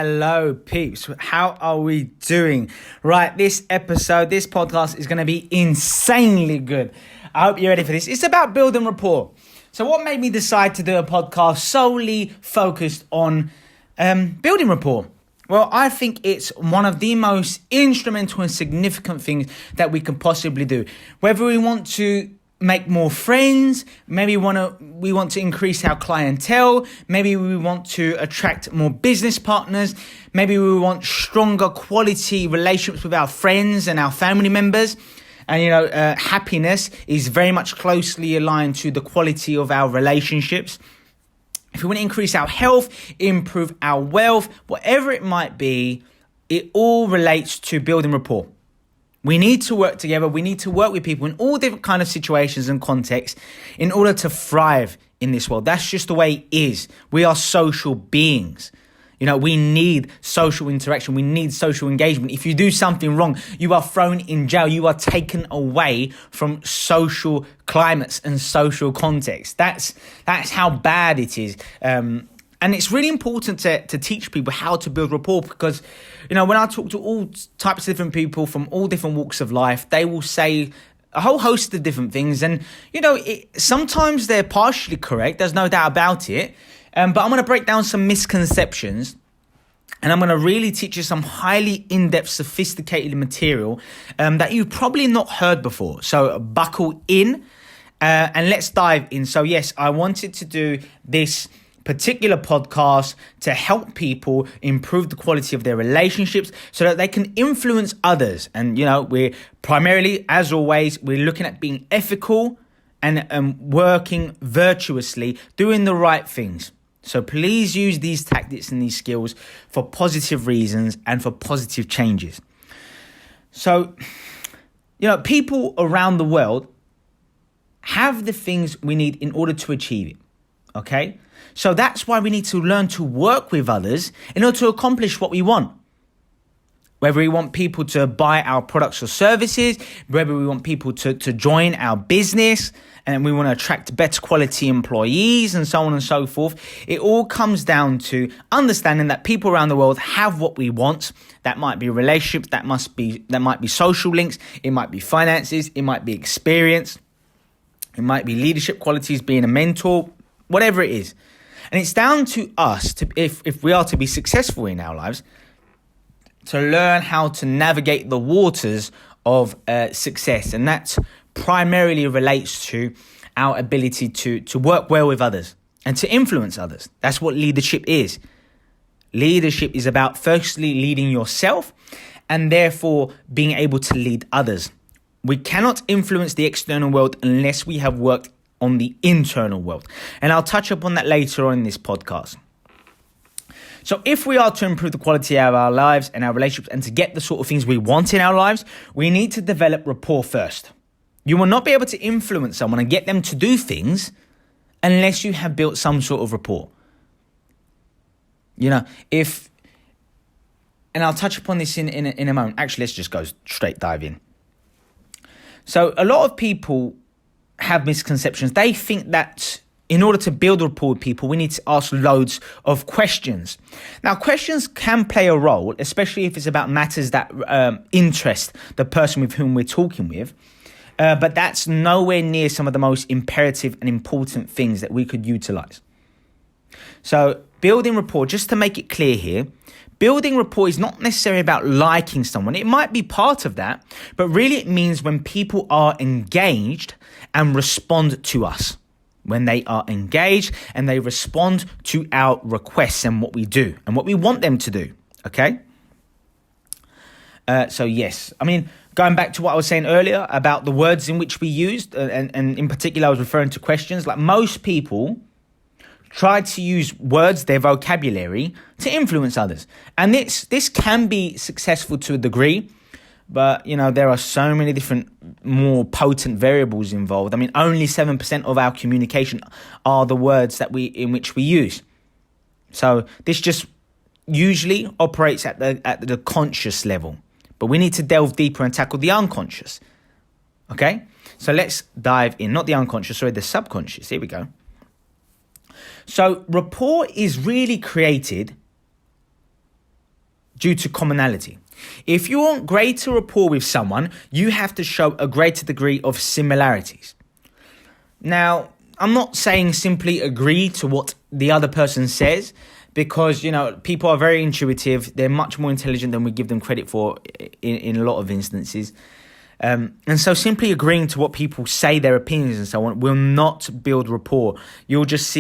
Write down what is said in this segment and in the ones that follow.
Hello, peeps. How are we doing? Right, this podcast is going to be insanely good. I hope you're ready for this. It's about building rapport. So what made me decide to do a podcast solely focused on building rapport? Well, I think it's one of the most instrumental and significant things that we can possibly do. Whether we want to make more friends, maybe we want to increase our clientele, maybe we want to attract more business partners, maybe we want stronger quality relationships with our friends and our family members. And happiness is very much closely aligned to the quality of our relationships. If we want to increase our health, improve our wealth, whatever it might be, it all relates to building rapport. We need to work together. We need to work with people in all different kind of situations and contexts in order to thrive in this world. That's just the way it is. We are social beings. We need social interaction. We need social engagement. If you do something wrong, you are thrown in jail. You are taken away from social climates and social contexts. That's how bad it is. And it's really important to teach people how to build rapport because, when I talk to all types of different people from all different walks of life, they will say a whole host of different things. And, sometimes they're partially correct. There's no doubt about it. But I'm going to break down some misconceptions and I'm going to really teach you some highly in-depth, sophisticated material that you've probably not heard before. So buckle in and let's dive in. So yes, I wanted to do this particular podcast to help people improve the quality of their relationships so that they can influence others. And, we're primarily, as always, we're looking at being ethical and working virtuously, doing the right things. So please use these tactics and these skills for positive reasons and for positive changes. So, people around the world have the things we need in order to achieve it. Okay? So that's why we need to learn to work with others in order to accomplish what we want. Whether we want people to buy our products or services, whether we want people to join our business, and we want to attract better quality employees and so on and so forth. It all comes down to understanding that people around the world have what we want. That might be relationships, that might be social links, it might be finances, it might be experience, it might be leadership qualities, being a mentor, whatever it is. And it's down to us, if we are to be successful in our lives, to learn how to navigate the waters of success. And that primarily relates to our ability to work well with others and to influence others. That's what leadership is. Leadership is about firstly leading yourself and therefore being able to lead others. We cannot influence the external world unless we have worked on the internal world. And I'll touch upon that later on in this podcast. So if we are to improve the quality of our lives and our relationships and to get the sort of things we want in our lives, we need to develop rapport first. You will not be able to influence someone and get them to do things unless you have built some sort of rapport. And I'll touch upon this in a moment. Actually, let's just go straight dive in. So a lot of people have misconceptions. They think that in order to build rapport with people, we need to ask loads of questions. Now, questions can play a role, especially if it's about matters that interest the person with whom we're talking with. But that's nowhere near some of the most imperative and important things that we could utilize. So building rapport, just to make it clear here, building rapport is not necessarily about liking someone. It might be part of that, but really it means when people are engaged and respond to us. When they are engaged and they respond to our requests and what we do and what we want them to do. Okay? So yes, going back to what I was saying earlier about the words in which we used, and in particular I was referring to questions, like most people try to use words, their vocabulary, to influence others. And this can be successful to a degree, but, there are so many different more potent variables involved. Only 7% of our communication are the words in which we use. So this just usually operates at the conscious level. But we need to delve deeper and tackle the unconscious. Okay? So let's dive in. Not the unconscious, sorry, the subconscious. Here we go. So rapport is really created due to commonality. If you want greater rapport with someone, you have to show a greater degree of similarities. Now, I'm not saying simply agree to what the other person says, because, people are very intuitive. They're much more intelligent than we give them credit for in a lot of instances. And so simply agreeing to what people say, their opinions and so on, will not build rapport. You'll just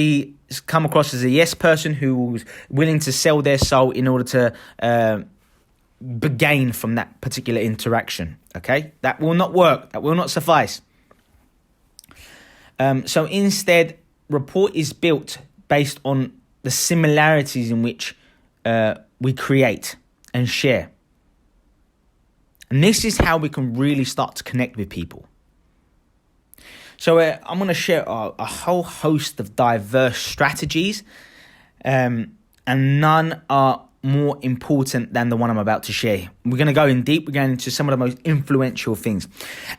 come across as a yes person who's willing to sell their soul in order to gain from that particular interaction. Okay? That will not work. That will not suffice. So instead, rapport is built based on the similarities in which we create and share. And this is how we can really start to connect with people. So I'm going to share a whole host of diverse strategies, and none are more important than the one I'm about to share. We're going to go in deep. We're going into some of the most influential things.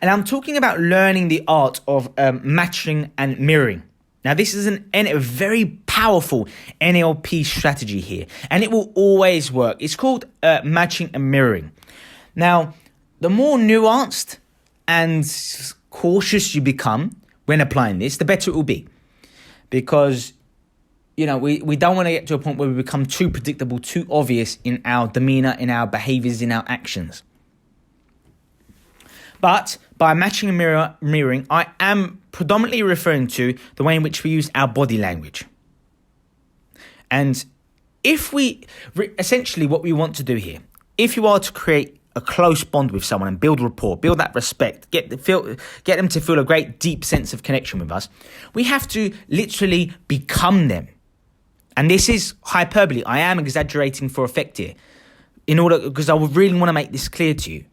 And I'm talking about learning the art of matching and mirroring. Now, this is a very powerful NLP strategy here, and it will always work. It's called matching and mirroring. Now, the more nuanced and cautious you become when applying this, the better it will be. Because, we don't want to get to a point where we become too predictable, too obvious in our demeanor, in our behaviors, in our actions. But by matching and mirroring, I am predominantly referring to the way in which we use our body language. And essentially what we want to do here, if you are to create a close bond with someone and build rapport, build that respect, get them to feel a great deep sense of connection with us, we have to literally become them. And this is hyperbole. I am exaggerating for effect here, because I would really want to make this clear to you.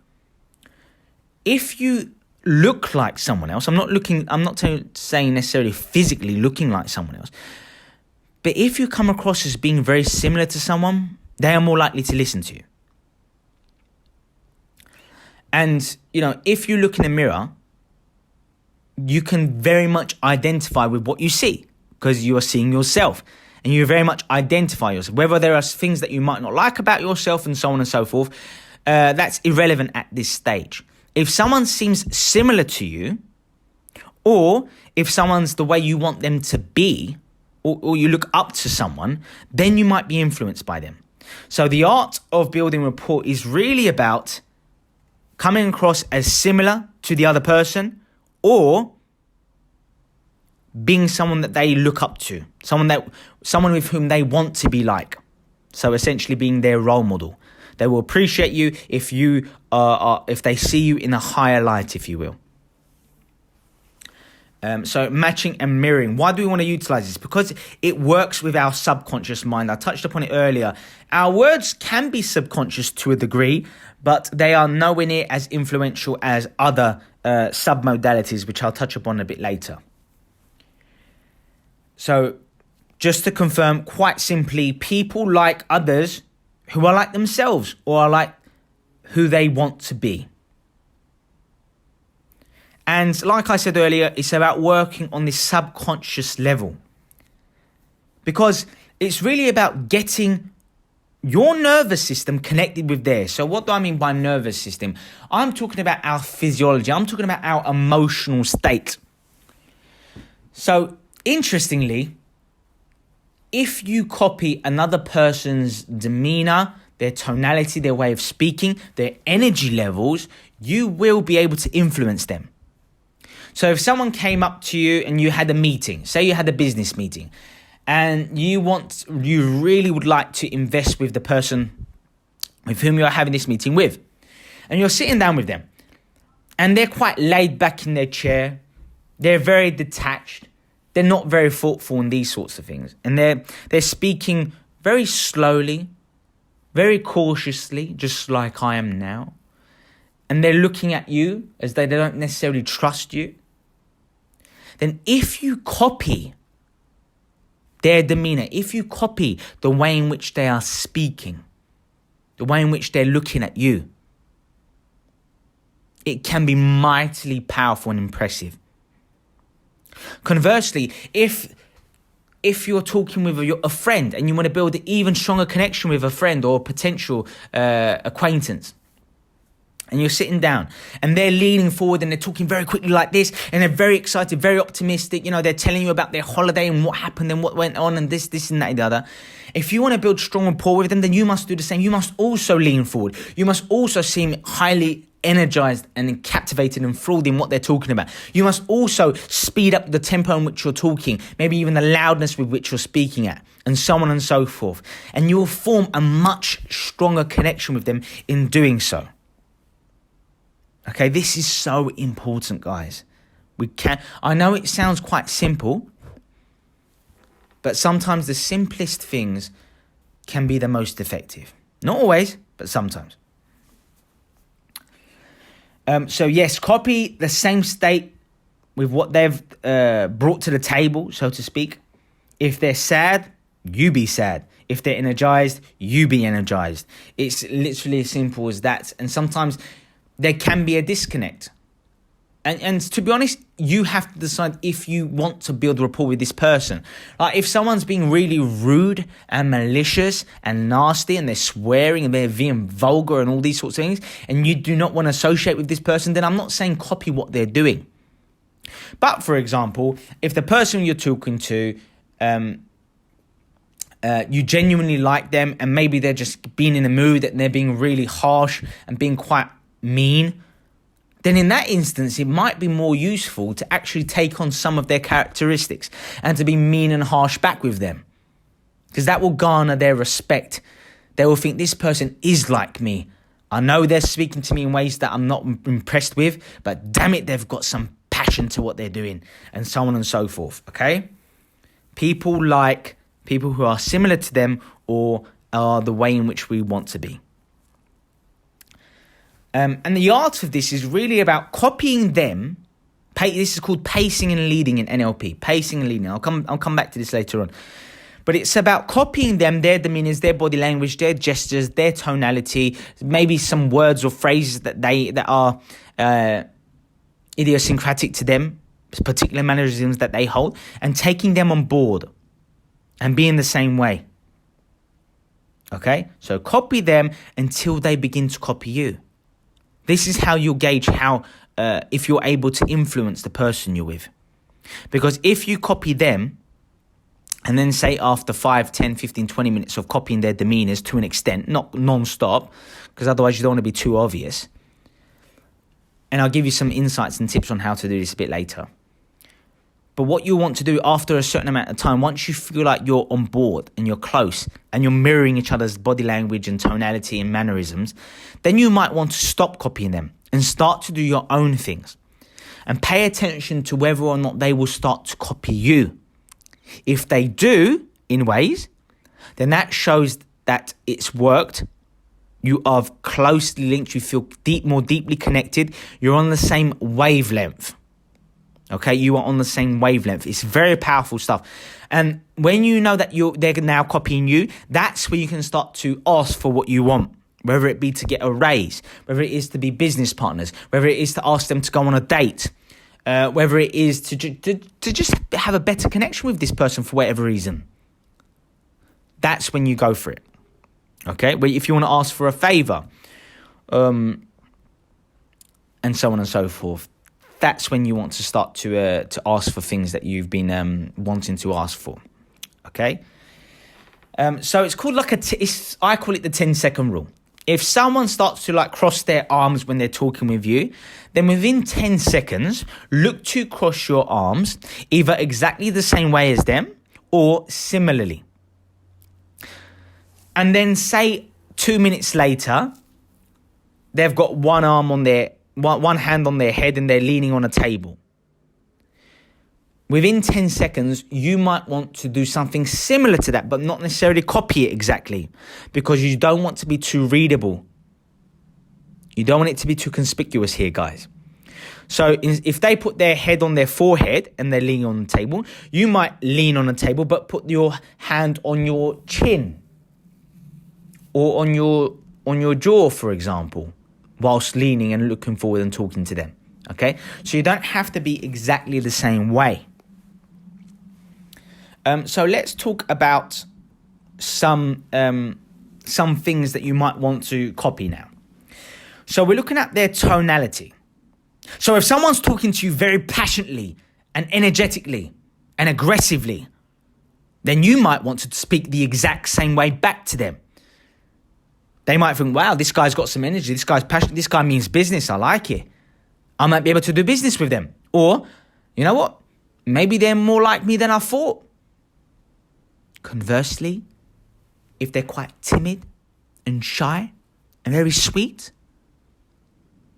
If you look like someone else, I'm not saying necessarily physically looking like someone else, but if you come across as being very similar to someone, they are more likely to listen to you. And, if you look in a mirror, you can very much identify with what you see, because you are seeing yourself, and you very much identify yourself. Whether there are things that you might not like about yourself and so on and so forth, that's irrelevant at this stage. If someone seems similar to you, or if someone's the way you want them to be, or you look up to someone, then you might be influenced by them. So the art of building rapport is really about coming across as similar to the other person, or being someone that they look up to, someone with whom they want to be like. So essentially being their role model. They will appreciate you if they see you in a higher light, if you will. So matching and mirroring. Why do we want to utilize this? Because it works with our subconscious mind. I touched upon it earlier. Our words can be subconscious to a degree, but they are nowhere near as influential as other submodalities, which I'll touch upon a bit later. So just to confirm, quite simply, people like others who are like themselves, or are like who they want to be. And like I said earlier, it's about working on this subconscious level, because it's really about getting your nervous system connected with theirs. So what do I mean by nervous system? I'm talking about our physiology. I'm talking about our emotional state. So interestingly, if you copy another person's demeanor, their tonality, their way of speaking, their energy levels, you will be able to influence them. So if someone came up to you and you had a meeting, say you had a business meeting, and you really would like to invest with the person with whom you are having this meeting with, and you're sitting down with them, and they're quite laid back in their chair, they're very detached, they're not very thoughtful in these sorts of things, and they're speaking very slowly, very cautiously, just like I am now, and they're looking at you as they don't necessarily trust you, then if you copy their demeanor, if you copy the way in which they are speaking, the way in which they're looking at you, it can be mightily powerful and impressive. Conversely, if if you're talking with a friend and you want to build an even stronger connection with a friend or potential acquaintance, and you're sitting down and they're leaning forward and they're talking very quickly like this and they're very excited, very optimistic. They're telling you about their holiday and what happened and what went on and this and that and the other. If you want to build strong rapport with them, then you must do the same. You must also lean forward. You must also seem highly energized and captivated and enthralled in what they're talking about. You must also speed up the tempo in which you're talking, maybe even the loudness with which you're speaking at, and so on and so forth. And you will form a much stronger connection with them in doing so. Okay, this is so important, guys. I know it sounds quite simple, but sometimes the simplest things can be the most effective. Not always, but sometimes. So yes, copy the same state with what they've brought to the table, so to speak. If they're sad, you be sad. If they're energized, you be energized. It's literally as simple as that. And sometimes there can be a disconnect. And to be honest, you have to decide if you want to build rapport with this person. Like if someone's being really rude and malicious and nasty and they're swearing and they're being vulgar and all these sorts of things, and you do not want to associate with this person, then I'm not saying copy what they're doing. But for example, if the person you're talking to, you genuinely like them and maybe they're just being in a mood and they're being really harsh and being quite mean, then in that instance, it might be more useful to actually take on some of their characteristics and to be mean and harsh back with them. Because that will garner their respect. They will think this person is like me. I know they're speaking to me in ways that I'm not impressed with, but damn it, they've got some passion to what they're doing, and so on and so forth, okay? People like people who are similar to them or are the way in which we want to be. And the art of this is really about copying them. This is called pacing and leading in NLP. Pacing and leading. I'll come back to this later on. But it's about copying them, their demeanors, their body language, their gestures, their tonality, maybe some words or phrases that are idiosyncratic to them, particular mannerisms that they hold, and taking them on board and being the same way. Okay? So copy them until they begin to copy you. This is how you'll gauge if you're able to influence the person you're with. Because if you copy them, and then say after 5, 10, 15, 20 minutes of copying their demeanors to an extent, not non-stop, because otherwise you don't want to be too obvious. And I'll give you some insights and tips on how to do this a bit later. But what you want to do after a certain amount of time, once you feel like you're on board and you're close and you're mirroring each other's body language and tonality and mannerisms, then you might want to stop copying them and start to do your own things. And pay attention to whether or not they will start to copy you. If they do, in ways, then that shows that it's worked. You are closely linked. You feel more deeply connected. You're on the same wavelength. Okay, you are on the same wavelength. It's very powerful stuff. And when you know that they're now copying you, that's where you can start to ask for what you want. Whether it be to get a raise, whether it is to be business partners, whether it is to ask them to go on a date, whether it is to just have a better connection with this person for whatever reason. That's when you go for it. Okay, well, if you want to ask for a favor, and so on and so forth, that's when you want to start to ask for things that you've been wanting to ask for. Okay, so it's called I call it the 10-second rule. If someone starts to cross their arms when they're talking with you, then within 10 seconds, look to cross your arms either exactly the same way as them or similarly. And then say 2 minutes later, they've got one hand on their head and they're leaning on a table. Within 10 seconds, you might want to do something similar to that, but not necessarily copy it exactly, because you don't want to be too readable. You don't want it to be too conspicuous here, guys. So if they put their head on their forehead and they're leaning on the table, you might lean on the table, but put your hand on your chin or on your jaw, for example, whilst leaning and looking forward and talking to them. Okay? So you don't have to be exactly the same way. So let's talk about some things that you might want to copy now. So we're looking at their tonality. So if someone's talking to you very passionately and energetically and aggressively, then you might want to speak the exact same way back to them. They might think, wow, this guy's got some energy. This guy's passionate. This guy means business. I like it. I might be able to do business with them. Or, you know what? Maybe they're more like me than I thought. Conversely, if they're quite timid and shy and very sweet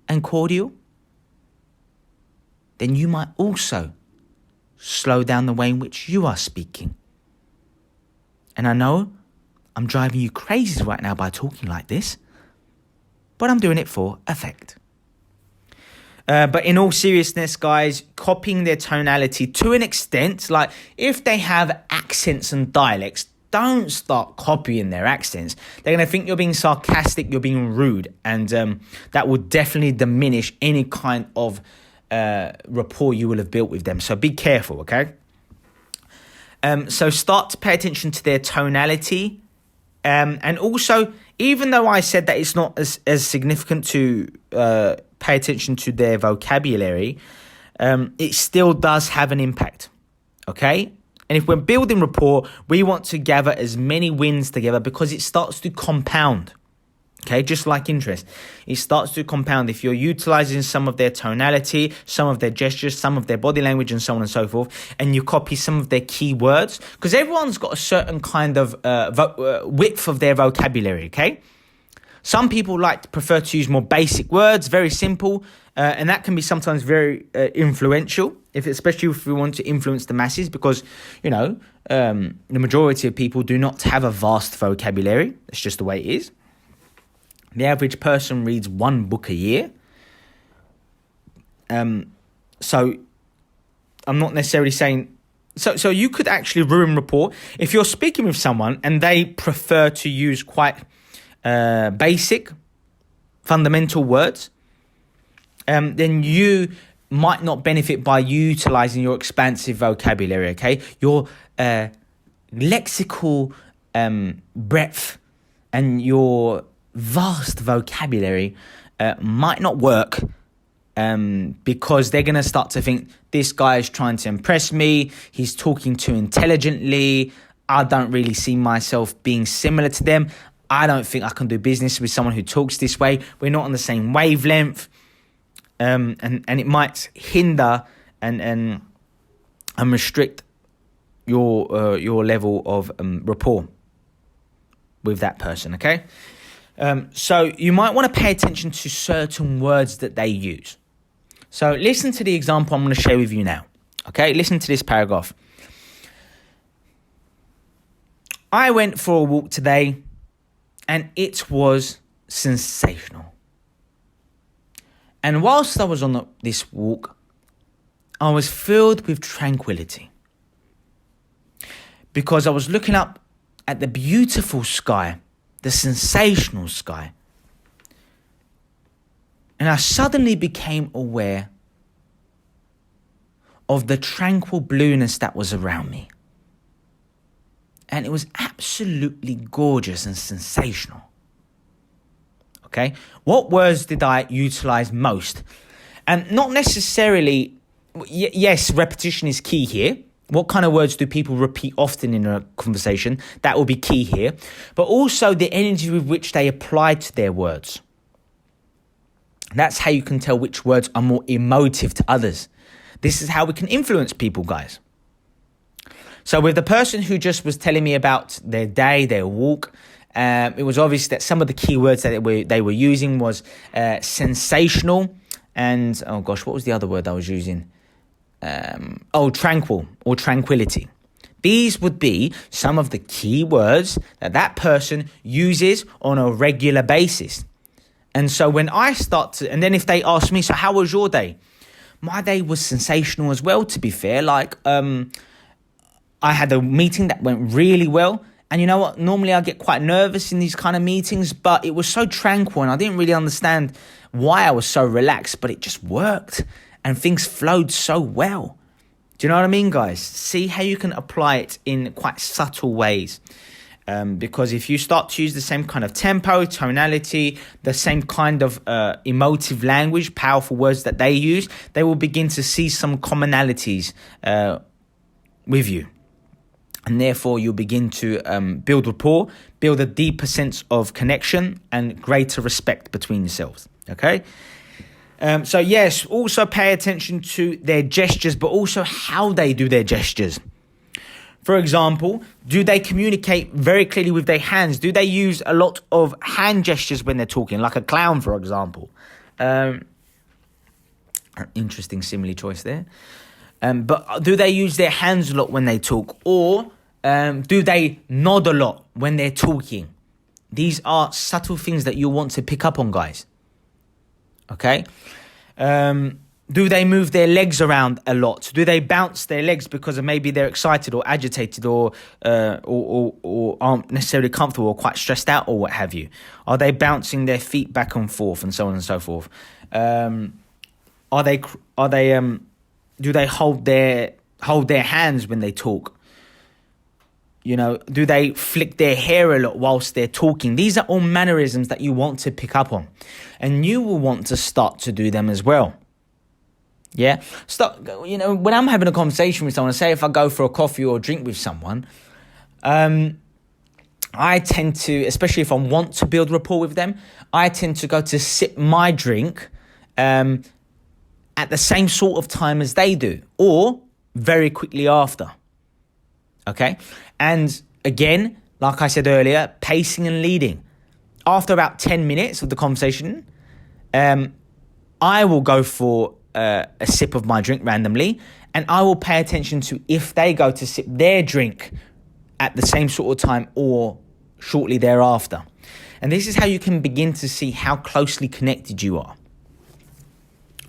and cordial, then you might also slow down the way in which you are speaking. And I know I'm driving you crazy right now by talking like this, but I'm doing it for effect. But in all seriousness, guys, copying their tonality to an extent, like if they have accents and dialects, don't start copying their accents. They're going to think you're being sarcastic, you're being rude, and that will definitely diminish any kind of rapport you will have built with them. So be careful, okay? So start to pay attention to their tonality. And also, even though I said that it's not as significant to pay attention to their vocabulary, it still does have an impact, okay? And if we're building rapport, we want to gather as many wins together because it starts to compound, okay? Just like interest. It starts to compound if you're utilizing some of their tonality, some of their gestures, some of their body language, and so on and so forth, and you copy some of their key words, because everyone's got a certain kind of width of their vocabulary, okay? Some people prefer to use more basic words, very simple, and that can be sometimes very influential, especially if we want to influence the masses, because, the majority of people do not have a vast vocabulary. That's just the way it is. The average person reads one book a year. So I'm not necessarily saying... So you could actually ruin rapport if you're speaking with someone and they prefer to use quite basic, fundamental words. Then you might not benefit by utilizing your expansive vocabulary, okay? Your lexical breadth and your vast vocabulary might not work because they're going to start to think, this guy is trying to impress me, he's talking too intelligently, I don't really see myself being similar to them, I don't think I can do business with someone who talks this way, we're not on the same wavelength, and it might hinder and restrict your level of rapport with that person, okay? So you might want to pay attention to certain words that they use. So listen to the example I'm going to share with you now. Okay, listen to this paragraph. I went for a walk today and it was sensational. And whilst I was on this walk, I was filled with tranquility because I was looking up at the beautiful sky, the sensational sky. And I suddenly became aware of the tranquil blueness that was around me. And it was absolutely gorgeous and sensational. Okay? What words did I utilize most? And not necessarily, yes, repetition is key here. What kind of words do people repeat often in a conversation? That will be key here. But also the energy with which they apply to their words. That's how you can tell which words are more emotive to others. This is how we can influence people, guys. So with the person who just was telling me about their day, their walk, it was obvious that some of the key words that they were using was sensational and, oh gosh, what was the other word I was using? Tranquil or tranquility. These would be some of the key words that person uses on a regular basis. And so when I start to, and then if they ask me, so how was your day? My day was sensational as well, to be fair. I had a meeting that went really well. And you know what? Normally I get quite nervous in these kind of meetings, but it was so tranquil and I didn't really understand why I was so relaxed, but it just worked and things flowed so well. Do you know what I mean, guys? See how you can apply it in quite subtle ways. Because if you start to use the same kind of tempo, tonality, the same kind of emotive language, powerful words that they use, they will begin to see some commonalities with you. And therefore, you'll begin to build rapport, build a deeper sense of connection and greater respect between yourselves. Okay? So yes, also pay attention to their gestures, but also how they do their gestures. For example, do they communicate very clearly with their hands? Do they use a lot of hand gestures when they're talking, like a clown, for example? Interesting simile choice there. But do they use their hands a lot when they talk? Or do they nod a lot when they're talking? These are subtle things that you want to pick up on, guys. Okay? Do they move their legs around a lot? Do they bounce their legs because of maybe they're excited or agitated or aren't necessarily comfortable or quite stressed out or what have you? Are they bouncing their feet back and forth and so on and so forth? Do they hold their hands when they talk? You know, do they flick their hair a lot whilst they're talking? These are all mannerisms that you want to pick up on, and you will want to start to do them as well. Yeah, when I'm having a conversation with someone, say if I go for a coffee or a drink with someone, I tend to, especially if I want to build rapport with them, I tend to go to sip my drink at the same sort of time as they do, or very quickly after. Okay, and again, like I said earlier, pacing and leading. After about 10 minutes of the conversation, I will go for a sip of my drink randomly, and I will pay attention to if they go to sip their drink at the same sort of time or shortly thereafter. And this is how you can begin to see how closely connected you are.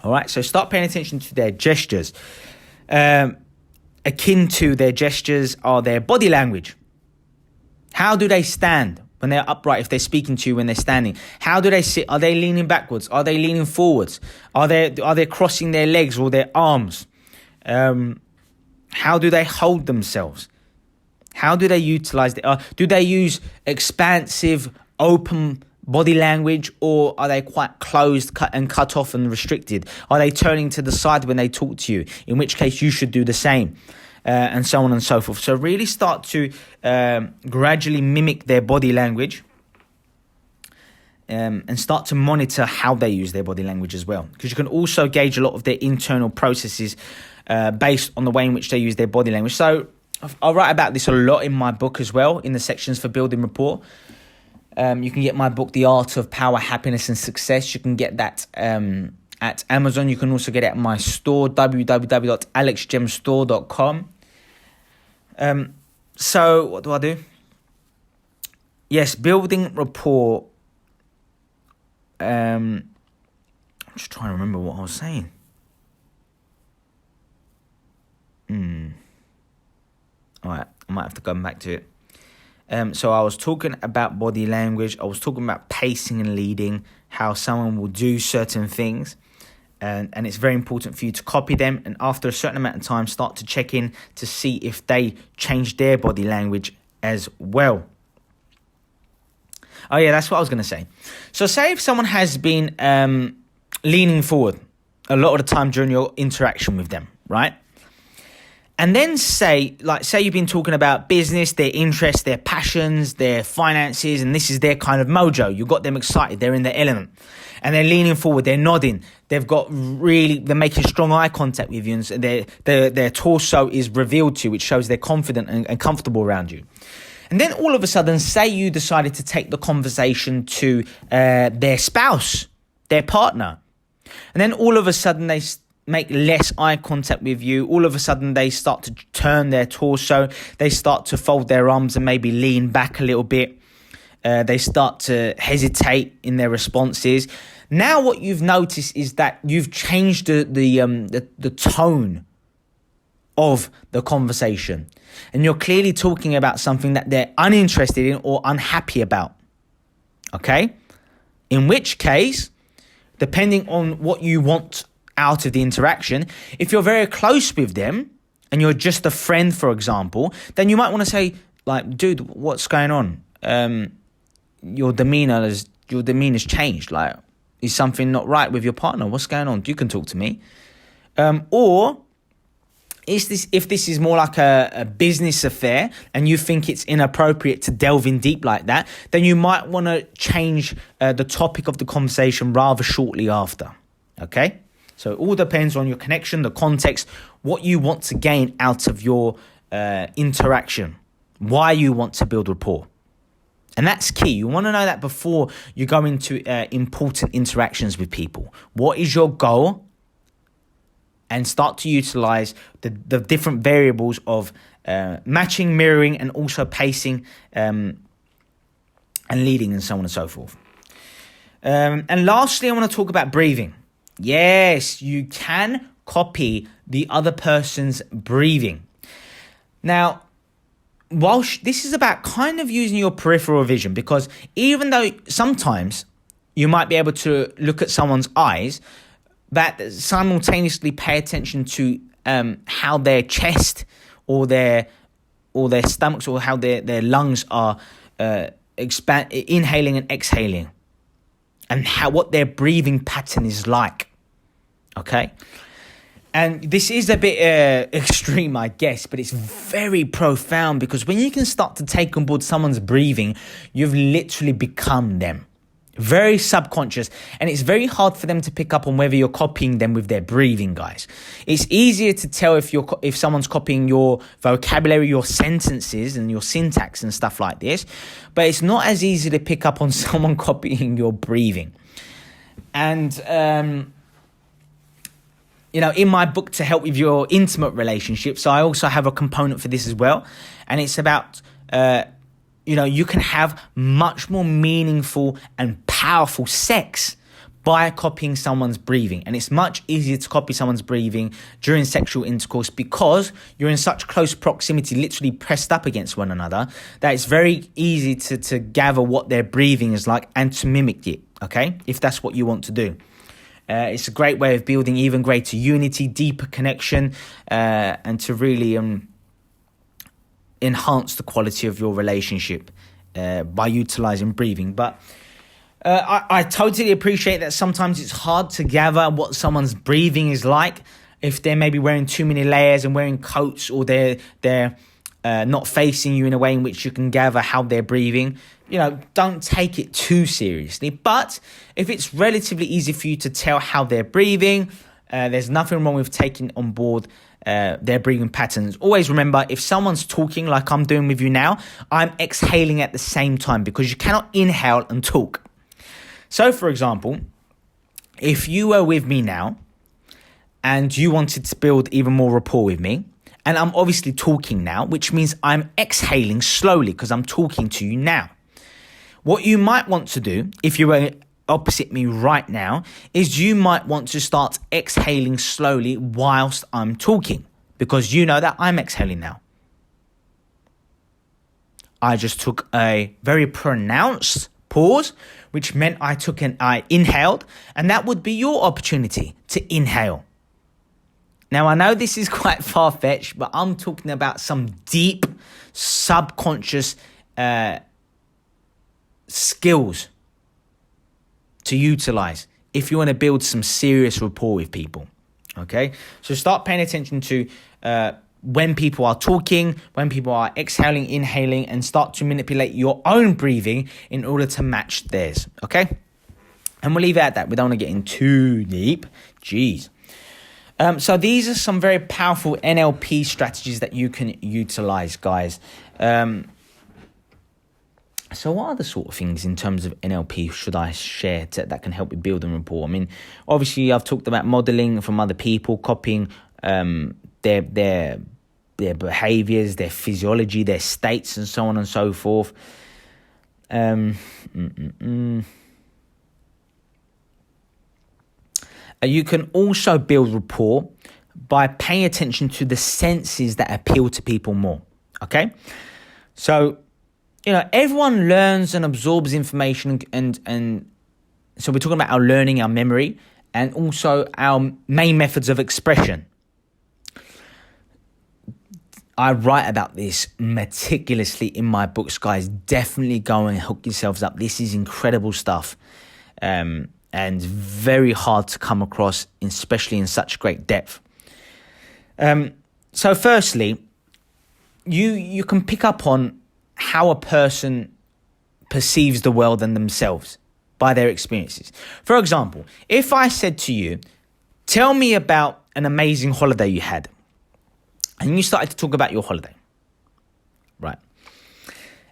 All right, so start paying attention to their gestures. Akin to their gestures are their body language. How do they stand when they're upright, if they're speaking to you when they're standing? How do they sit? Are they leaning backwards? Are they leaning forwards? Are they crossing their legs or their arms? How do they hold themselves? How do they utilize do they use expansive, open body language, or are they quite closed, cut off and restricted? Are they turning to the side when they talk to you? In which case you should do the same. And so on and so forth. So really start to gradually mimic their body language and start to monitor how they use their body language as well. Because you can also gauge a lot of their internal processes based on the way in which they use their body language. So I write about this a lot in my book as well, in the sections for building rapport. You can get my book, The Art of Power, Happiness and Success. You can get that at Amazon. You can also get it at my store, www.alexgemstore.com. So what do I do? Yes, building rapport. I'm just trying to remember what I was saying. All right, I might have to go back to it. So I was talking about body language. I was talking about pacing and leading, how someone will do certain things. And it's very important for you to copy them. And after a certain amount of time, start to check in to see if they change their body language as well. Oh, yeah, that's what I was going to say. So say if someone has been leaning forward a lot of the time during your interaction with them, right? And then say you've been talking about business, their interests, their passions, their finances, and this is their kind of mojo. You got them excited. They're in their element. And they're leaning forward. They're nodding. They're making strong eye contact with you. And their torso is revealed to you, which shows they're confident and comfortable around you. And then all of a sudden, say you decided to take the conversation to their spouse, their partner. And then all of a sudden, they make less eye contact with you. All of a sudden, they start to turn their torso. They start to fold their arms and maybe lean back a little bit. They start to hesitate in their responses. Now what you've noticed is that you've changed the tone of the conversation. And you're clearly talking about something that they're uninterested in or unhappy about. Okay? In which case, depending on what you want out of the interaction, if you're very close with them and you're just a friend, for example, then you might want to say, like, dude, what's going on? Your demeanor's changed. Like, is something not right with your partner? What's going on? You can talk to me. Or if this is more like a business affair and you think it's inappropriate to delve in deep like that, then you might want to change the topic of the conversation rather shortly after. Okay? So it all depends on your connection, the context, what you want to gain out of your interaction, why you want to build rapport. And that's key. You want to know that before you go into important interactions with people. What is your goal? And start to utilize the different variables of matching, mirroring, and also pacing and leading, and so on and so forth. And lastly, I want to talk about breathing. Yes, you can copy the other person's breathing. Now, whilst this is about kind of using your peripheral vision, because even though sometimes you might be able to look at someone's eyes, but simultaneously pay attention to how their chest or their stomachs or how their lungs are inhaling and exhaling, and what their breathing pattern is like. Okay? And this is a bit extreme, I guess, but it's very profound, because when you can start to take on board someone's breathing, you've literally become them. Very subconscious, and it's very hard for them to pick up on whether you're copying them with their breathing, guys. It's easier to tell if someone's copying your vocabulary, your sentences, and your syntax and stuff like this, but it's not as easy to pick up on someone copying your breathing. And in my book, To Help With Your Intimate Relationships, I also have a component for this as well, and it's about you can have much more meaningful and powerful sex by copying someone's breathing. And it's much easier to copy someone's breathing during sexual intercourse, because you're in such close proximity, literally pressed up against one another, that it's very easy to gather what their breathing is like and to mimic it, okay, if that's what you want to do. It's a great way of building even greater unity, deeper connection, and to really enhance the quality of your relationship by utilizing breathing. But I totally appreciate that sometimes it's hard to gather what someone's breathing is like if they're maybe wearing too many layers and wearing coats, or they're not facing you in a way in which you can gather how they're breathing. Don't take it too seriously. But if it's relatively easy for you to tell how they're breathing, there's nothing wrong with taking on board their breathing patterns. Always remember, if someone's talking like I'm doing with you now, I'm exhaling at the same time, because you cannot inhale and talk. So, for example, if you were with me now and you wanted to build even more rapport with me, and I'm obviously talking now, which means I'm exhaling slowly because I'm talking to you now. What you might want to do, if you were opposite me right now, is you might want to start exhaling slowly whilst I'm talking, because you know that I'm exhaling now. I just took a very pronounced pause, which meant I inhaled, and that would be your opportunity to inhale. Now, I know this is quite far-fetched, but I'm talking about some deep subconscious skills to utilize if you want to build some serious rapport with people. Okay? So start paying attention to when people are talking, when people are exhaling, inhaling, and start to manipulate your own breathing in order to match theirs. Okay? And we'll leave it at that. We don't want to get in too deep. Jeez. So these are some very powerful NLP strategies that you can utilize, guys. So what other sort of things in terms of NLP should I share that can help with building rapport? I mean, obviously I've talked about modeling from other people, copying their behaviors, their physiology, their states, and so on and so forth. You can also build rapport by paying attention to the senses that appeal to people more. Okay? So, everyone learns and absorbs information, and so we're talking about our learning, our memory, and also our main methods of expression. I write about this meticulously in my books, guys. Definitely go and hook yourselves up. This is incredible stuff. And very hard to come across, especially in such great depth. So firstly, you can pick up on how a person perceives the world and themselves by their experiences. For example, if I said to you, tell me about an amazing holiday you had, and you started to talk about your holiday, right?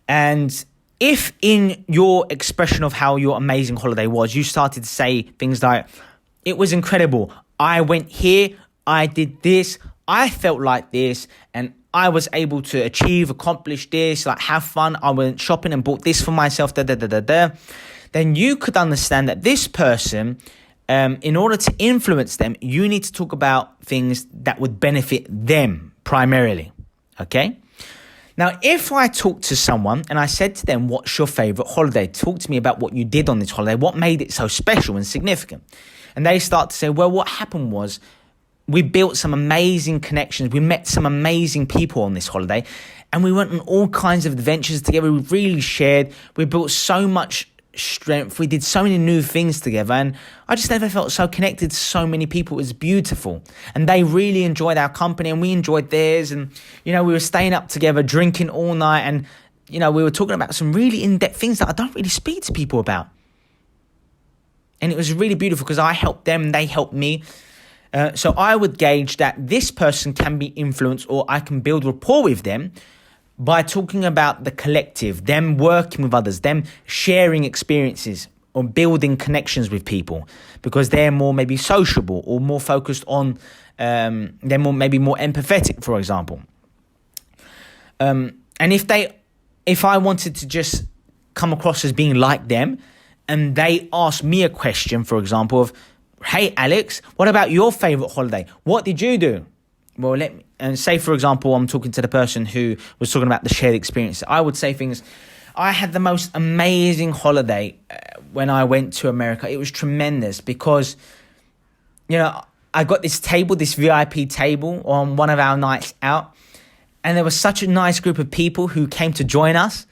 And if in your expression of how your amazing holiday was, you started to say things like, it was incredible, I went here, I did this, I felt like this, and I was able to accomplish this, like have fun, I went shopping and bought this for myself, then you could understand that this person, in order to influence them, you need to talk about things that would benefit them primarily, okay? Now, if I talk to someone and I said to them, what's your favorite holiday? Talk to me about what you did on this holiday. What made it so special and significant? And they start to say, well, what happened was we built some amazing connections. We met some amazing people on this holiday, and we went on all kinds of adventures together. We really shared. We built so much strength. We did so many new things together, and I just never felt so connected to so many people. It was beautiful, and they really enjoyed our company, and we enjoyed theirs. And we were staying up together, drinking all night, and we were talking about some really in-depth things that I don't really speak to people about. And it was really beautiful because I helped them, they helped me. So I would gauge that this person can be influenced, or I can build rapport with them by talking about the collective, them working with others, them sharing experiences or building connections with people, because they're more maybe sociable or more focused on, they're maybe more empathetic, for example. And if I wanted to just come across as being like them, and they ask me a question, for example, of, hey, Alex, what about your favorite holiday? What did you do? Well, and say, for example, I'm talking to the person who was talking about the shared experience. I would say things, I had the most amazing holiday when I went to America. It was tremendous because, I got this table, this VIP table on one of our nights out. And there was such a nice group of people who came to join us.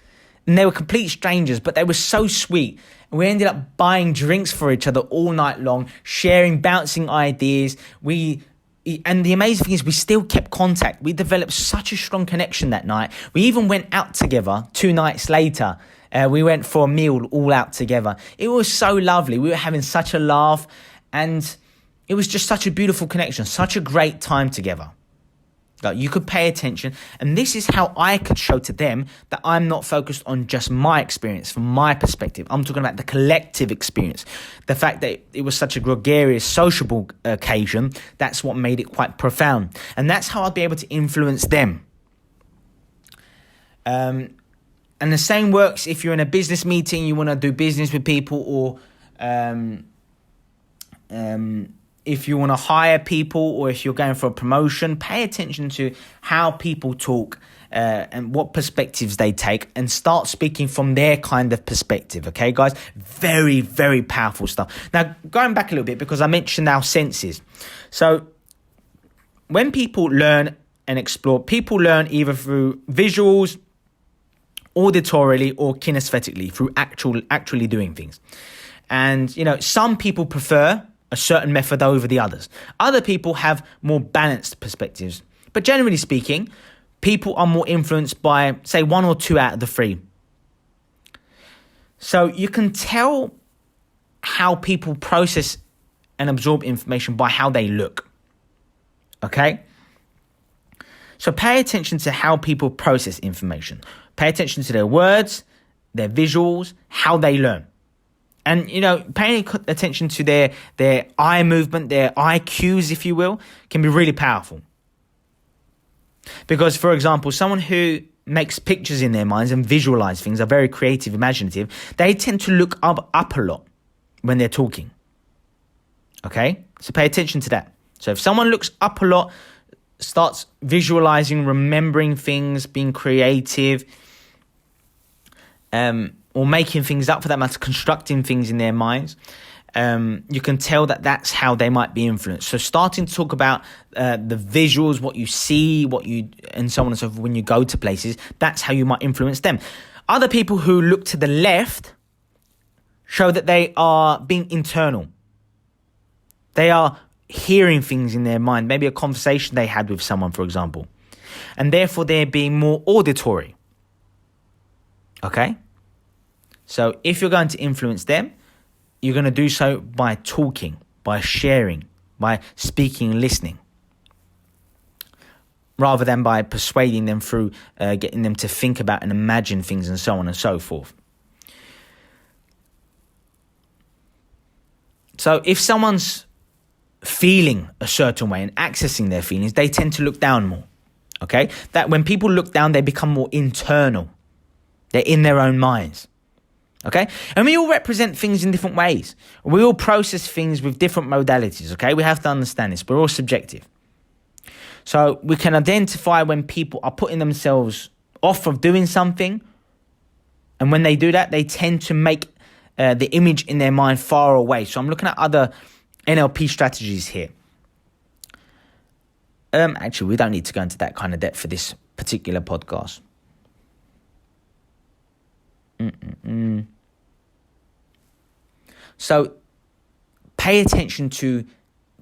And they were complete strangers, but they were so sweet. And we ended up buying drinks for each other all night long, sharing, bouncing ideas. And the amazing thing is we still kept contact. We developed such a strong connection that night. We even went out together 2 nights later. We went for a meal all out together. It was so lovely. We were having such a laugh. And it was just such a beautiful connection, such a great time together. Like, you could pay attention, and this is how I could show to them that I'm not focused on just my experience from my perspective. I'm talking about the collective experience. The fact that it was such a gregarious, sociable occasion, that's what made it quite profound. And that's how I'll be able to influence them. And the same works if you're in a business meeting, you want to do business with people, or if you want to hire people, or if you're going for a promotion, pay attention to how people talk and what perspectives they take, and start speaking from their kind of perspective. Okay, guys? Very, very powerful stuff. Now, going back a little bit, because I mentioned our senses. So when people learn and explore, people learn either through visuals, auditorily, or kinesthetically, through actually doing things. And, some people prefer a certain method over the others. Other people have more balanced perspectives. But generally speaking, people are more influenced by, say, 1 or 2 out of the 3. So you can tell how people process and absorb information by how they look. Okay? So pay attention to how people process information. Pay attention to their words, their visuals, how they learn. And, paying attention to their eye movement, their eye cues, if you will, can be really powerful. Because, for example, someone who makes pictures in their minds and visualize things, are very creative, imaginative, they tend to look up a lot when they're talking. Okay? So pay attention to that. So if someone looks up a lot, starts visualizing, remembering things, being creative, or making things up, for that matter, constructing things in their minds, you can tell that that's how they might be influenced. So starting to talk about the visuals, what you see, and so on and so forth when you go to places, that's how you might influence them. Other people who look to the left show that they are being internal. They are hearing things in their mind, maybe a conversation they had with someone, for example, and therefore they're being more auditory. Okay? So if you're going to influence them, you're going to do so by talking, by sharing, by speaking and listening, rather than by persuading them through getting them to think about and imagine things and so on and so forth. So if someone's feeling a certain way and accessing their feelings, they tend to look down more. Okay? That when people look down, they become more internal. They're in their own minds. Okay? And we all represent things in different ways. We all process things with different modalities. Okay? We have to understand this. We're all subjective. So we can identify when people are putting themselves off of doing something. And when they do that, they tend to make the image in their mind far away. So I'm looking at other NLP strategies here. Actually, we don't need to go into that kind of depth for this particular podcast. So pay attention to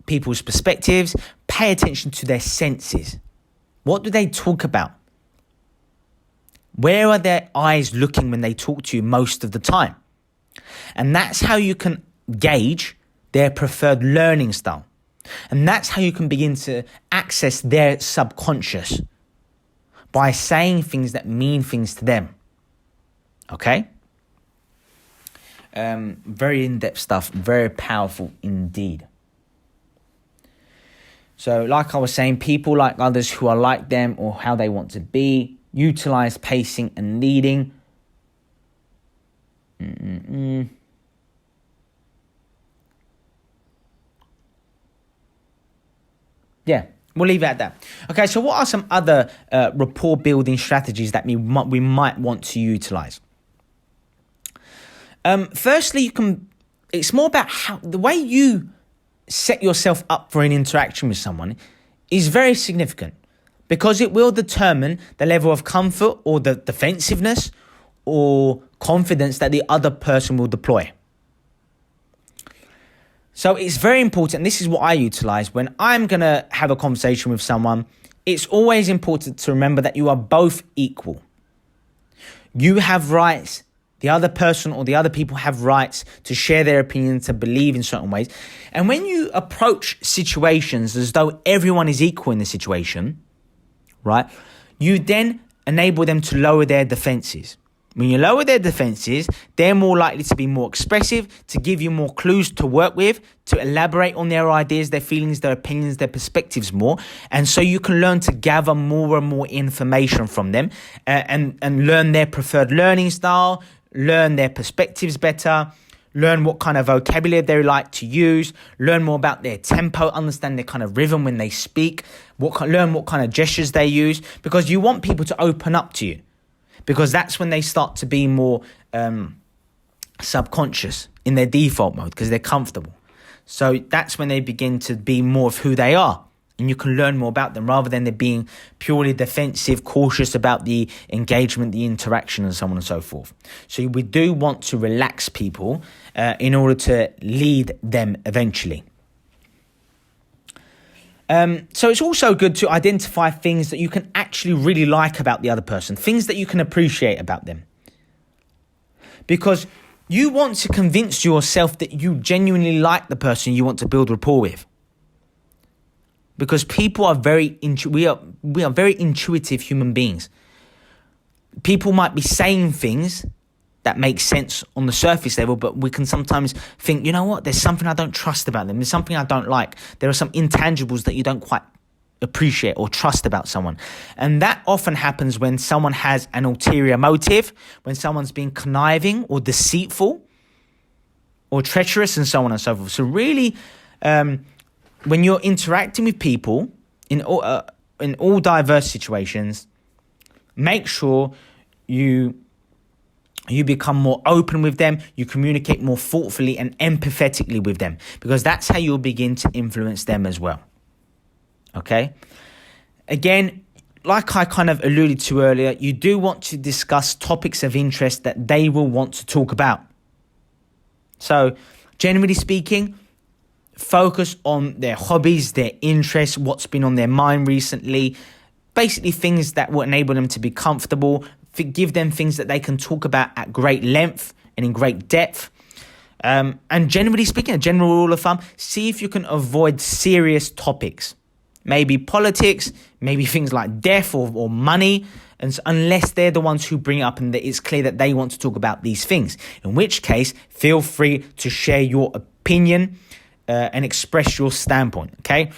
people's perspectives. Pay attention to their senses. What do they talk about? Where are their eyes looking when they talk to you most of the time? And that's how you can gauge their preferred learning style. And that's how you can begin to access their subconscious, by saying things that mean things to them. Okay? Very in-depth stuff, very powerful indeed. So like I was saying, people like others who are like them or how they want to be. Utilize pacing and leading. Yeah, we'll leave it at that. Okay, so what are some other rapport building strategies that we might want to utilize? Firstly, it's more about how the way you set yourself up for an interaction with someone is very significant, because it will determine the level of comfort or the defensiveness or confidence that the other person will deploy. So it's very important. This is what I utilize when I'm going to have a conversation with someone. It's always important to remember that you are both equal. You have rights. The other person or the other people have rights to share their opinion, to believe in certain ways. And when you approach situations as though everyone is equal in the situation, right, you then enable them to lower their defenses. When you lower their defenses, they're more likely to be more expressive, to give you more clues to work with, to elaborate on their ideas, their feelings, their opinions, their perspectives more. And so you can learn to gather more and more information from them and learn their preferred learning style, learn their perspectives better, learn what kind of vocabulary they like to use, learn more about their tempo, understand their kind of rhythm when they speak, learn what kind of gestures they use, because you want people to open up to you. Because that's when they start to be more subconscious in their default mode, because they're comfortable. So that's when they begin to be more of who they are. And you can learn more about them rather than they're being purely defensive, cautious about the engagement, the interaction, and so on and so forth. So we do want to relax people in order to lead them eventually. So it's also good to identify things that you can actually really like about the other person, things that you can appreciate about them. Because you want to convince yourself that you genuinely like the person you want to build rapport with. Because people are we are very intuitive human beings. People might be saying things that make sense on the surface level, but we can sometimes think, you know what, there's something I don't trust about them. There's something I don't like. There are some intangibles that you don't quite appreciate or trust about someone. And that often happens when someone has an ulterior motive, when someone's being conniving or deceitful or treacherous and so on and so forth. So really, when you're interacting with people in all diverse situations, make sure you You become more open with them. You communicate more thoughtfully and empathetically with them, because that's how you'll begin to influence them as well. Okay? Again, like I kind of alluded to earlier, you do want to discuss topics of interest that they will want to talk about. So, generally speaking, focus on their hobbies, their interests, what's been on their mind recently, basically things that will enable them to be comfortable. Give them things that they can talk about at great length and in great depth. And generally speaking, a general rule of thumb, see if you can avoid serious topics. Maybe politics, maybe things like death or money, and unless they're the ones who bring it up and it's clear that they want to talk about these things. In which case, feel free to share your opinion and express your standpoint, okay?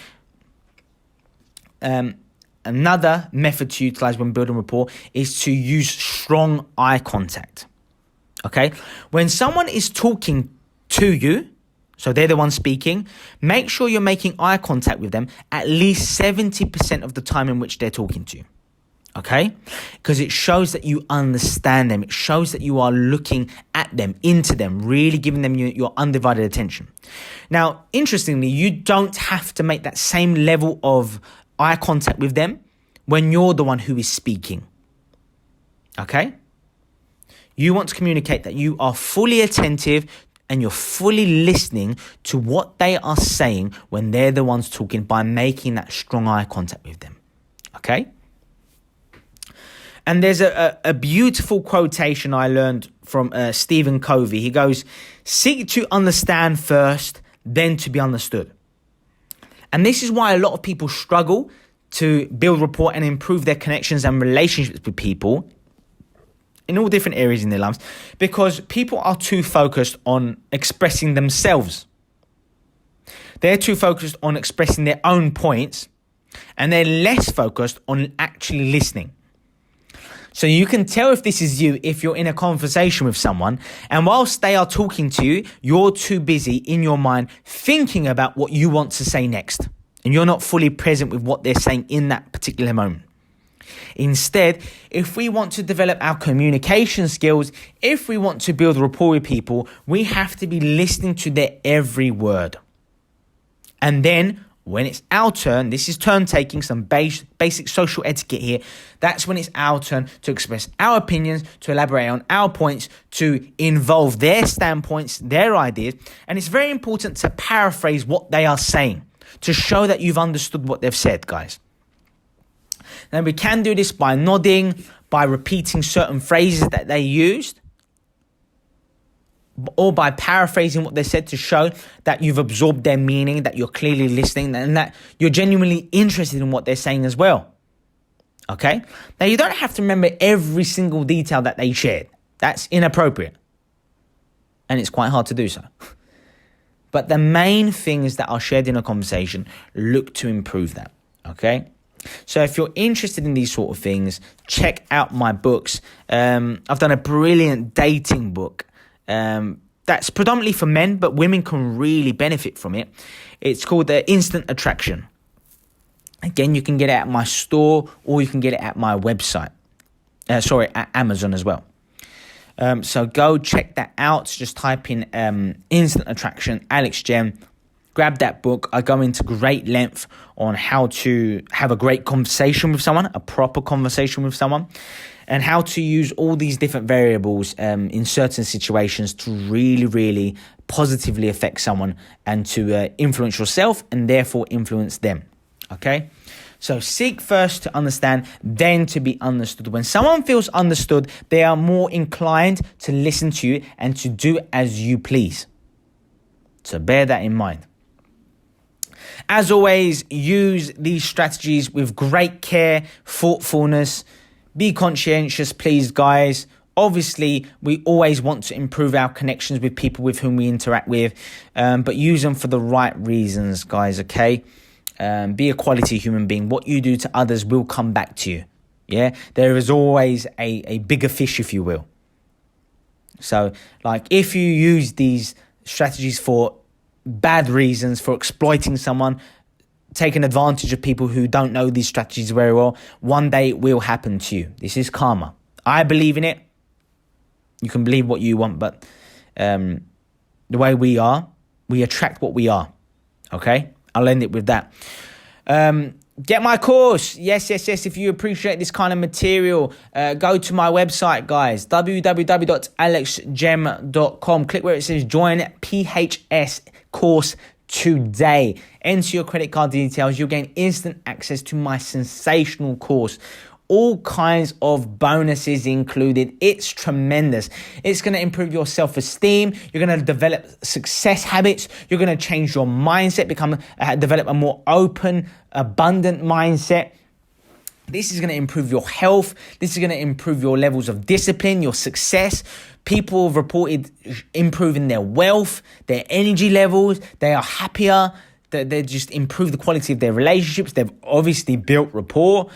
Another method to utilize when building rapport is to use strong eye contact, okay? When someone is talking to you, so they're the one speaking, make sure you're making eye contact with them at least 70% of the time in which they're talking to you, okay? Because it shows that you understand them. It shows that you are looking at them, into them, really giving them your undivided attention. Now, interestingly, you don't have to make that same level of eye contact with them when you're the one who is speaking, okay? You want to communicate that you are fully attentive and you're fully listening to what they are saying when they're the ones talking by making that strong eye contact with them, okay? And there's a beautiful quotation I learned from Stephen Covey. He goes, "Seek to understand first, then to be understood." And this is why a lot of people struggle to build rapport and improve their connections and relationships with people in all different areas in their lives, because people are too focused on expressing themselves. They're too focused on expressing their own points, and they're less focused on actually listening. So you can tell if this is you if you're in a conversation with someone, and whilst they are talking to you, you're too busy in your mind thinking about what you want to say next, and you're not fully present with what they're saying in that particular moment. Instead, if we want to develop our communication skills, if we want to build rapport with people, we have to be listening to their every word. And then when it's our turn, this is turn taking, some basic social etiquette here. That's when it's our turn to express our opinions, to elaborate on our points, to involve their standpoints, their ideas. And it's very important to paraphrase what they are saying to show that you've understood what they've said, guys. Now, we can do this by nodding, by repeating certain phrases that they used, or by paraphrasing what they said to show that you've absorbed their meaning, that you're clearly listening, and that you're genuinely interested in what they're saying as well. Okay? Now, you don't have to remember every single detail that they shared. That's inappropriate. And it's quite hard to do so. But the main things that are shared in a conversation, look to improve that. Okay? So if you're interested in these sort of things, check out my books. I've done a brilliant dating book that's predominantly for men, but women can really benefit from it. It's called Instant Attraction. Again, you can get it at my store, or you can get it at my website. At Amazon as well. So go check that out. Just type in Instant Attraction, Alex Gem. Grab that book. I go into great length on how to have a great conversation with someone, a proper conversation with someone, and how to use all these different variables in certain situations to really, really positively affect someone and to influence yourself and therefore influence them. Okay? So seek first to understand, then to be understood. When someone feels understood, they are more inclined to listen to you and to do as you please. So bear that in mind. As always, use these strategies with great care, thoughtfulness. Be conscientious, please, guys. Obviously, we always want to improve our connections with people with whom we interact with, but use them for the right reasons, guys, okay? Be a quality human being. What you do to others will come back to you, yeah? There is always a bigger fish, if you will. So, like, if you use these strategies for bad reasons, for exploiting someone, taking advantage of people who don't know these strategies very well, one day it will happen to you. This is karma. I believe in it. You can believe what you want, but the way we are, we attract what we are. Okay? I'll end it with that. Get my course. Yes. If you appreciate this kind of material, go to my website, guys. www.alexgem.com. Click where it says join PHS course today. Enter your credit card details. You'll gain instant access to my sensational course. All kinds of bonuses included. It's tremendous. It's going to improve your self-esteem. You're going to develop success habits. You're going to change your mindset, develop a more open, abundant mindset. This is going to improve your health. This is going to improve your levels of discipline, your success. People have reported improving their wealth, their energy levels. They are happier. They just improve the quality of their relationships. They've obviously built rapport.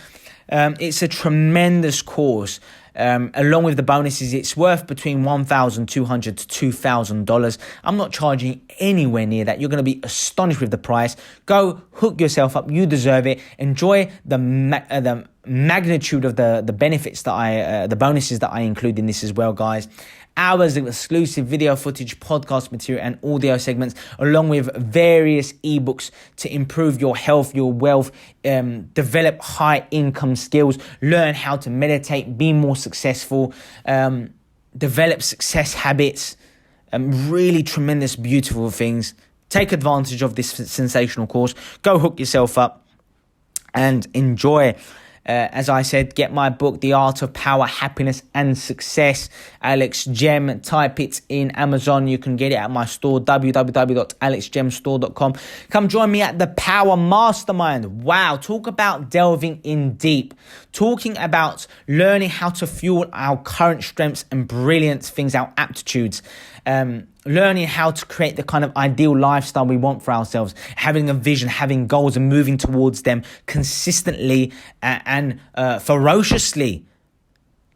It's a tremendous course. Along with the bonuses, it's worth between $1,200 to $2,000. I'm not charging anywhere near that. You're going to be astonished with the price. Go hook yourself up. You deserve it. Enjoy the magnitude of the benefits that the bonuses that I include in this as well, guys. Hours of exclusive video footage, podcast material, and audio segments, along with various ebooks to improve your health, your wealth, develop high income skills, learn how to meditate, be more successful, develop success habits, really tremendous, beautiful things. Take advantage of this sensational course. Go hook yourself up and enjoy. As I said, get my book, The Art of Power, Happiness and Success. Alex Gem. Type it in Amazon. You can get it at my store, www.alexgemstore.com. Come join me at the Power Mastermind. Wow, talk about delving in deep. Talking about learning how to fuel our current strengths and brilliant things, our aptitudes. Learning how to create the kind of ideal lifestyle we want for ourselves, having a vision, having goals and moving towards them consistently and ferociously.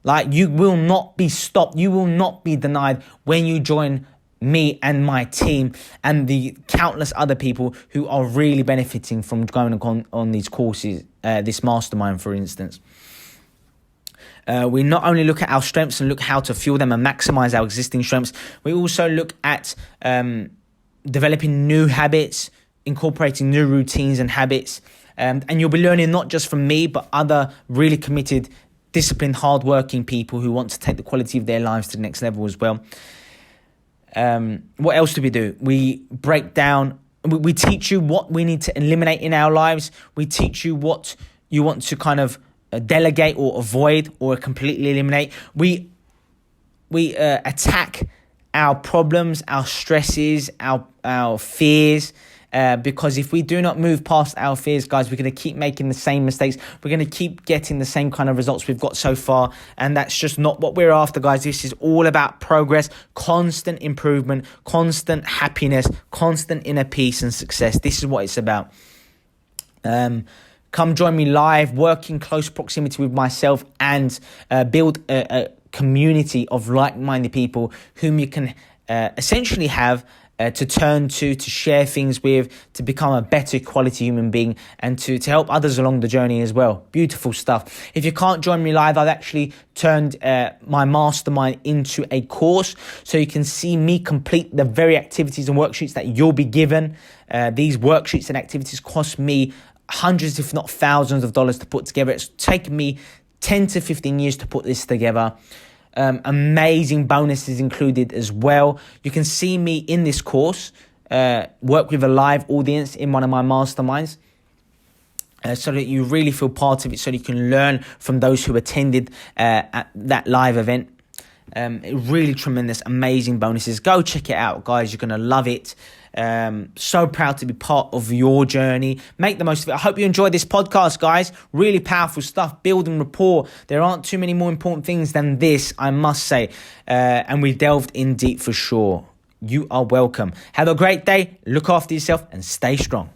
Like, you will not be stopped. You will not be denied when you join me and my team and the countless other people who are really benefiting from going on these courses, this mastermind, for instance. We not only look at our strengths and look how to fuel them and maximize our existing strengths, we also look at developing new habits, incorporating new routines and habits. And you'll be learning not just from me, but other really committed, disciplined, hardworking people who want to take the quality of their lives to the next level as well. What else do we do? We break down, we teach you what we need to eliminate in our lives. We teach you what you want to kind of delegate or avoid or completely eliminate. We attack our problems, our stresses, our fears, because if we do not move past our fears, guys, we're going to keep making the same mistakes. We're going to keep getting the same kind of results we've got so far, and that's just not what we're after, guys. This is all about progress, constant improvement, constant happiness, constant inner peace and success. This is what it's about. Come join me live, work in close proximity with myself, and build a community of like-minded people whom you can essentially have to turn to share things with, to become a better quality human being, and to help others along the journey as well. Beautiful stuff. If you can't join me live, I've actually turned my mastermind into a course, so you can see me complete the very activities and worksheets that you'll be given. These worksheets and activities cost me hundreds, if not thousands of dollars to put together. It's taken me 10 to 15 years to put this together. Amazing bonuses included as well. You can see me in this course, work with a live audience in one of my masterminds, so that you really feel part of it, so that you can learn from those who attended at that live event. Really tremendous, amazing bonuses. Go check it out, guys. You're going to love it. So proud to be part of your journey. Make the most of it. I hope you enjoyed this podcast, guys. Really powerful stuff, building rapport. There aren't too many more important things than this, I must say. And we delved in deep for sure. You are welcome. Have a great day. Look after yourself and stay strong.